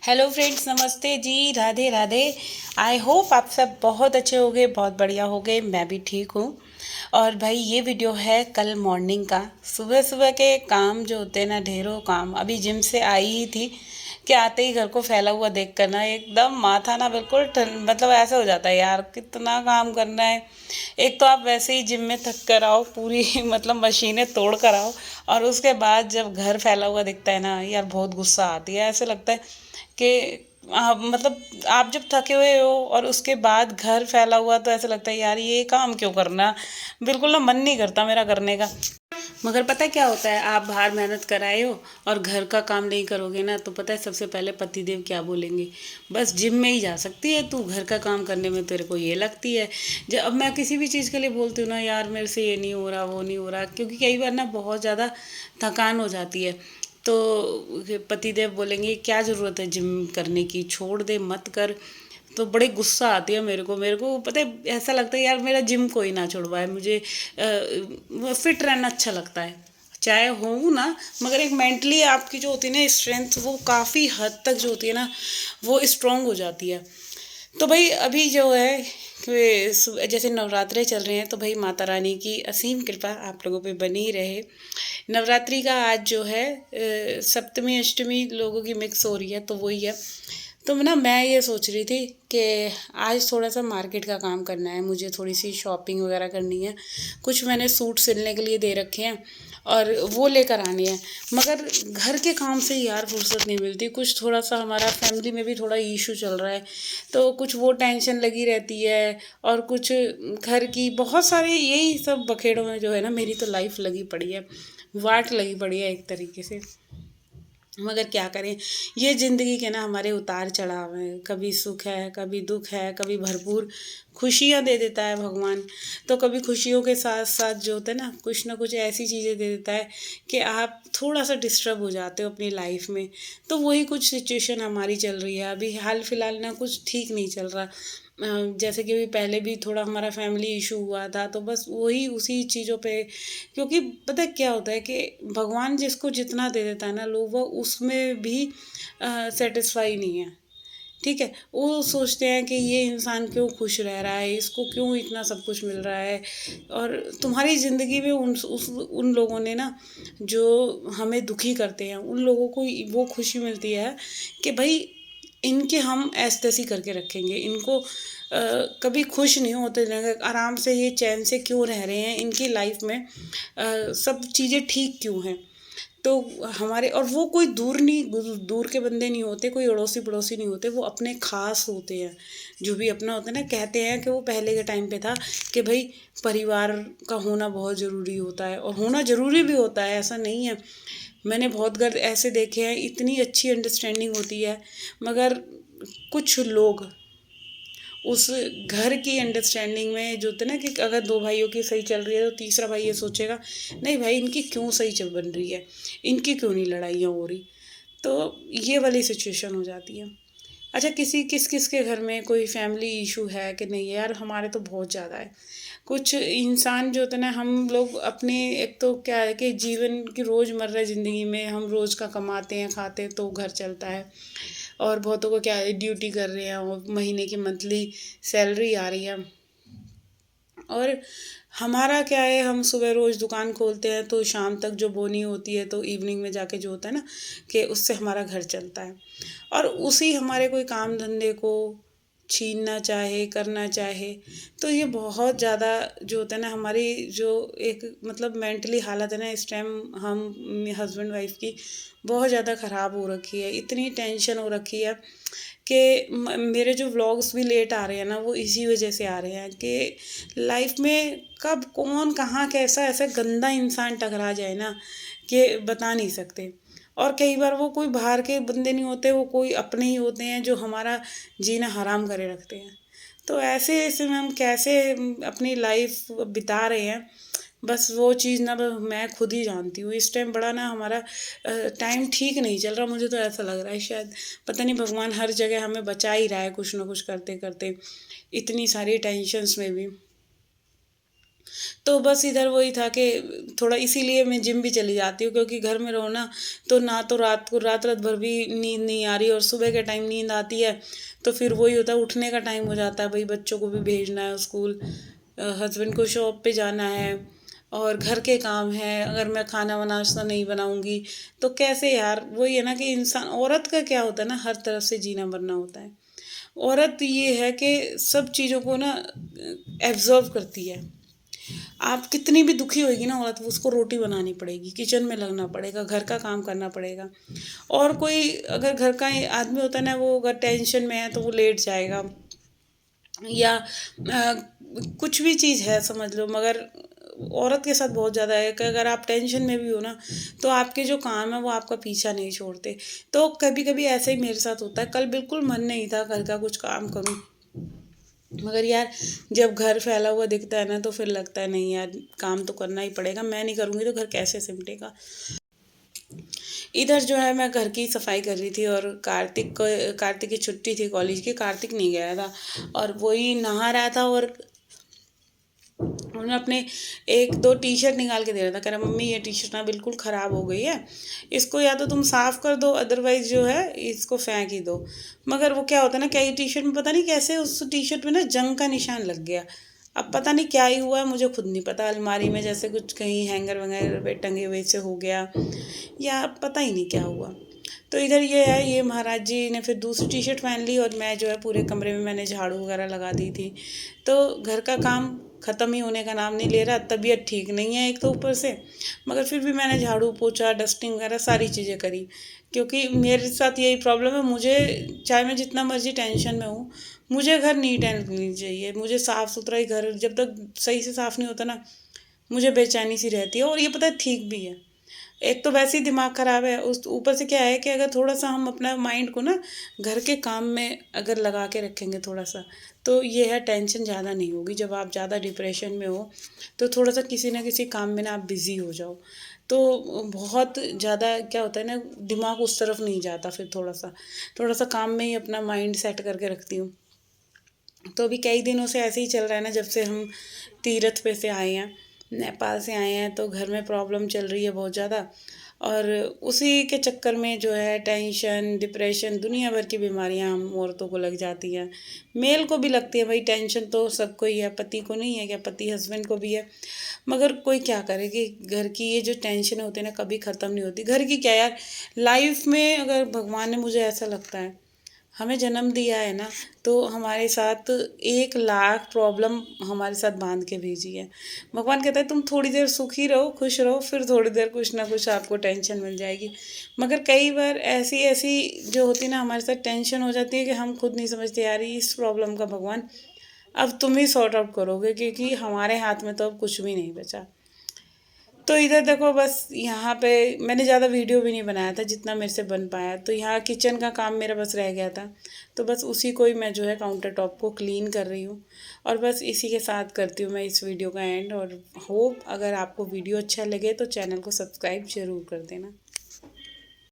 Hello friends, नमस्ते जी, Radhe Radhe. I hope आप सब बहुत अच्छे होंगे, बहुत बढ़िया होंगे। मैं भी ठीक हूँ। और भाई ये वीडियो है कल मॉर्निंग का। सुबह सुबह के काम जो होते हैं ना, ढेरों काम। अभी जिम से आई ही थी कि आते ही घर को फैला हुआ देख कर ना एकदम माथा ना बिल्कुल मतलब ऐसा हो जाता है यार, कितना काम करना है। एक तो आप वैसे ही जिम में थक कर आओ, पूरी मतलब मशीनें तोड़ कर आओ, और उसके बाद जब घर फैला हुआ दिखता है ना यार, बहुत गुस्सा आती है। ऐसे लगता है कि मतलब आप जब थके हुए हो और उसके बाद घर फैला हुआ, तो ऐसा लगता है यार ये काम क्यों करना। बिल्कुल ना मन नहीं करता मेरा करने का। मगर पता है क्या होता है, आप बाहर मेहनत कर आए हो और घर का काम नहीं करोगे ना, तो पता है सबसे पहले पतिदेव क्या बोलेंगे? बस जिम में ही जा सकती है तू, घर का काम करने में तेरे को ये लगती है। जब अब मैं किसी भी चीज़ के लिए बोलती हूँ ना, यार मेरे से ये नहीं हो रहा, वो नहीं हो रहा, क्योंकि कई बार ना बहुत ज़्यादा थकान हो जाती है। तो पतिदेव बोलेंगे क्या ज़रूरत है जिम करने की, छोड़ दे, मत कर। तो बड़े गुस्सा आती है मेरे को पता है, ऐसा लगता है यार मेरा जिम कोई ना छुड़वाए। मुझे फिट रहना अच्छा लगता है, चाहे हो ना। मगर एक मेंटली आपकी जो होती है ना स्ट्रेंथ, वो काफ़ी हद तक जो होती है ना, वो स्ट्रांग हो जाती है। तो भाई अभी जो है कि जैसे नवरात्रे चल रहे हैं, तो भाई माता रानी की असीम कृपा आप लोगों पे बनी ही रहे। नवरात्रि का आज जो है सप्तमी अष्टमी लोगों की मिक्स हो रही है, तो वही है। तो ना मैं ये सोच रही थी कि आज थोड़ा सा मार्केट का काम करना है, मुझे थोड़ी सी शॉपिंग वगैरह करनी है। कुछ मैंने सूट सिलने के लिए दे रखे हैं और वो लेकर आने हैं। मगर घर के काम से यार फुर्सत नहीं मिलती। कुछ थोड़ा सा हमारा फैमिली में भी थोड़ा इशू चल रहा है, तो कुछ वो टेंशन लगी रहती है। और कुछ घर की बहुत सारे यही सब बखेड़ों में जो है ना, मेरी तो लाइफ लगी पड़ी है, वाट लगी पड़ी है एक तरीके से। मगर क्या करें, ये ज़िंदगी के ना हमारे उतार चढ़ाव हैं। कभी सुख है, कभी दुख है, कभी भरपूर खुशियाँ दे देता है भगवान, तो कभी खुशियों के साथ साथ जो होता है ना कुछ ऐसी चीज़ें दे देता है कि आप थोड़ा सा डिस्टर्ब हो जाते हो अपनी लाइफ में। तो वही कुछ सिचुएशन हमारी चल रही है अभी हाल फिलहाल ना, कुछ ठीक नहीं चल रहा। जैसे कि अभी पहले भी थोड़ा हमारा फैमिली इशू हुआ था, तो बस वही उसी चीज़ों पे। क्योंकि पता है क्या होता है कि भगवान जिसको जितना दे देता है ना, लोग वो उसमें भी सेटिस्फाई नहीं है। ठीक है, वो सोचते हैं कि ये इंसान क्यों खुश रह रहा है, इसको क्यों इतना सब कुछ मिल रहा है। और तुम्हारी ज़िंदगी में उन लोगों ने ना, जो हमें दुखी करते हैं, उन लोगों को वो खुशी मिलती है कि भाई इनके हम ऐसे करके रखेंगे, इनको कभी खुश नहीं होते रहेंगे, आराम से ये चैन से क्यों रह रहे हैं, इनकी लाइफ में सब चीज़ें ठीक क्यों हैं। तो हमारे और वो कोई दूर के बंदे नहीं होते, कोई अड़ोसी पड़ोसी नहीं होते, वो अपने खास होते हैं। जो भी अपना होता है ना, कहते हैं कि वो पहले के टाइम पे था कि भाई परिवार का होना बहुत ज़रूरी होता है, और होना ज़रूरी भी होता है, ऐसा नहीं है। मैंने बहुत घर ऐसे देखे हैं, इतनी अच्छी अंडरस्टैंडिंग होती है, मगर कुछ लोग उस घर की अंडरस्टैंडिंग में जो होता है ना, कि अगर दो भाइयों की सही चल रही है, तो तीसरा भाई ये सोचेगा नहीं भाई इनकी क्यों सही चल बन रही है, इनकी क्यों नहीं लड़ाइयाँ हो रही। तो ये वाली सिचुएशन हो जाती है। अच्छा, किस किस के घर में कोई फैमिली इशू है कि नहीं है? यार हमारे तो बहुत ज़्यादा है। कुछ इंसान जो होता है ना, हम लोग अपने, एक तो क्या है कि जीवन की रोज़मर्रा ज़िंदगी में हम रोज़ का कमाते हैं, खाते हैं, तो घर चलता है। और बहुतों को क्या है, ड्यूटी कर रहे हैं और महीने की मंथली सैलरी आ रही है। और हमारा क्या है, हम सुबह रोज़ दुकान खोलते हैं तो शाम तक जो बोनी होती है, तो इवनिंग में जाके जो होता है ना, कि उससे हमारा घर चलता है। और उसी हमारे कोई काम धंधे को छीनना चाहे, करना चाहे, तो ये बहुत ज़्यादा जो होता है ना, हमारी जो एक मतलब मेंटली हालत है ना इस टाइम, हम हस्बैंड वाइफ की बहुत ज़्यादा ख़राब हो रखी है। इतनी टेंशन हो रखी है कि मेरे जो व्लॉग्स भी लेट आ रहे हैं ना, वो इसी वजह से आ रहे हैं कि लाइफ में कब कौन कहाँ कैसा ऐसा गंदा इंसान टकरा जाए ना, कि बता नहीं सकते। और कई बार वो कोई बाहर के बंदे नहीं होते, वो कोई अपने ही होते हैं जो हमारा जीना हराम करे रखते हैं। तो ऐसे ऐसे में हम कैसे अपनी लाइफ बिता रहे हैं, बस वो चीज़ ना मैं खुद ही जानती हूँ। इस टाइम बड़ा ना हमारा टाइम ठीक नहीं चल रहा, मुझे तो ऐसा लग रहा है। शायद पता नहीं भगवान हर जगह हमें बचा ही रहा है, कुछ ना कुछ करते करते, इतनी सारी टेंशन्स में भी। तो बस इधर वही था कि थोड़ा इसीलिए मैं जिम भी चली जाती हूँ, क्योंकि घर में रहो ना तो ना तो रात को रात रात भर भी नींद नहीं आ रही, और सुबह के टाइम नींद आती है तो फिर वही होता है, उठने का टाइम हो जाता है, भाई बच्चों को भी भेजना है स्कूल, हस्बैंड को शॉप पे जाना है, और घर के काम है, अगर मैं खाना नाश्ता नहीं बनाऊंगी तो कैसे यार। वही है ना कि इंसान, औरत का क्या होता है ना, हर तरफ से जीना मरना होता है। औरत ये है कि सब चीज़ों को ना एब्जॉर्व करती है। आप कितनी भी दुखी होगी ना औरत, उसको रोटी बनानी पड़ेगी, किचन में लगना पड़ेगा, घर का काम करना पड़ेगा। और कोई अगर घर का आदमी होता है ना, वो अगर टेंशन में है तो वो लेट जाएगा, या कुछ भी चीज़ है समझ लो, मगर औरत के साथ बहुत ज़्यादा है कि अगर आप टेंशन में भी हो ना तो आपके जो काम है वो आपका पीछा नहीं छोड़ते। तो कभी कभी ऐसे ही मेरे साथ होता है, कल बिल्कुल मन नहीं था घर का कुछ काम करूं, मगर यार जब घर फैला हुआ दिखता है ना तो फिर लगता है नहीं यार, काम तो करना ही पड़ेगा, मैं नहीं करूँगी तो घर कैसे सिमटेगा। इधर जो है मैं घर की सफाई कर रही थी, और कार्तिक की छुट्टी थी कॉलेज की, कार्तिक नहीं गया था, और वही नहा रहा था, और उन्होंने अपने एक दो टी शर्ट निकाल के दे रहा था, कह रहा मम्मी ये टी शर्ट ना बिल्कुल ख़राब हो गई है, इसको या तो तुम साफ़ कर दो, अदरवाइज़ जो है इसको फेंक ही दो। मगर वो क्या होता है ना, कई टी शर्ट में पता नहीं कैसे उस टी शर्ट में ना जंग का निशान लग गया। अब पता नहीं क्या ही हुआ है, मुझे खुद नहीं पता, अलमारी में जैसे कुछ कहीं हैंगर वगैरह पे टंगे हुए से हो गया, या पता ही नहीं क्या हुआ। तो इधर ये है, ये महाराज जी ने फिर दूसरी टी शर्ट पहन ली, और मैं जो है पूरे कमरे में मैंने झाड़ू वगैरह लगा दी थी। तो घर का काम ख़त्म ही होने का नाम नहीं ले रहा, तबीयत ठीक नहीं है एक तो ऊपर से, मगर फिर भी मैंने झाड़ू पोछा डस्टिंग वगैरह सारी चीज़ें करी, क्योंकि मेरे साथ यही प्रॉब्लम है, मुझे चाहे मैं जितना मर्जी टेंशन में हूँ, मुझे घर नीट एंड क्लीन चाहिए, मुझे साफ़ सुथरा ही घर, जब तक सही से साफ़ नहीं होता ना मुझे बेचैनी सी रहती है। और ये पता है ठीक भी है, एक तो वैसे ही दिमाग ख़राब है, उस ऊपर से क्या है कि अगर थोड़ा सा हम अपना माइंड को ना घर के काम में अगर लगा के रखेंगे थोड़ा सा, तो ये है टेंशन ज़्यादा नहीं होगी। जब आप ज़्यादा डिप्रेशन में हो तो थोड़ा सा किसी ना किसी काम में ना आप बिज़ी हो जाओ, तो बहुत ज़्यादा क्या होता है ना, दिमाग उस तरफ नहीं जाता, फिर थोड़ा सा काम में ही अपना माइंड सेट करके रखती हूँ। तो अभी कई दिनों से ऐसे ही चल रहा है ना, जब से हम तीर्थ पे से आए हैं, नेपाल से आए हैं, तो घर में प्रॉब्लम चल रही है बहुत ज़्यादा, और उसी के चक्कर में जो है टेंशन डिप्रेशन दुनिया भर की बीमारियां हम औरतों को लग जाती हैं। मेल को भी लगती है भाई, टेंशन तो सबको ही है, पति को नहीं है क्या, पति हस्बैंड को भी है, मगर कोई क्या करे कि घर की ये जो टेंशन होती है ना कभी ख़त्म नहीं होती। घर की क्या यार, लाइफ में अगर भगवान ने, मुझे ऐसा लगता है, हमें जन्म दिया है ना, तो हमारे साथ 1 लाख प्रॉब्लम हमारे साथ बांध के भेजी है। भगवान कहता है तुम थोड़ी देर सुखी रहो खुश रहो, फिर थोड़ी देर कुछ ना कुछ आपको टेंशन मिल जाएगी। मगर कई बार ऐसी ऐसी जो होती है ना हमारे साथ टेंशन हो जाती है कि हम खुद नहीं समझते यार इस प्रॉब्लम का भगवान अब तुम ही सॉर्ट आउट करोगे, क्योंकि हमारे हाथ में तो अब कुछ भी नहीं बचा। तो इधर देखो बस यहाँ पे मैंने ज़्यादा वीडियो भी नहीं बनाया था, जितना मेरे से बन पाया, तो यहाँ किचन का काम मेरा बस रह गया था, तो बस उसी को ही मैं जो है काउंटर टॉप को क्लीन कर रही हूँ। और बस इसी के साथ करती हूँ मैं इस वीडियो का एंड, और होप अगर आपको वीडियो अच्छा लगे तो चैनल को सब्सक्राइब ज़रूर कर देना।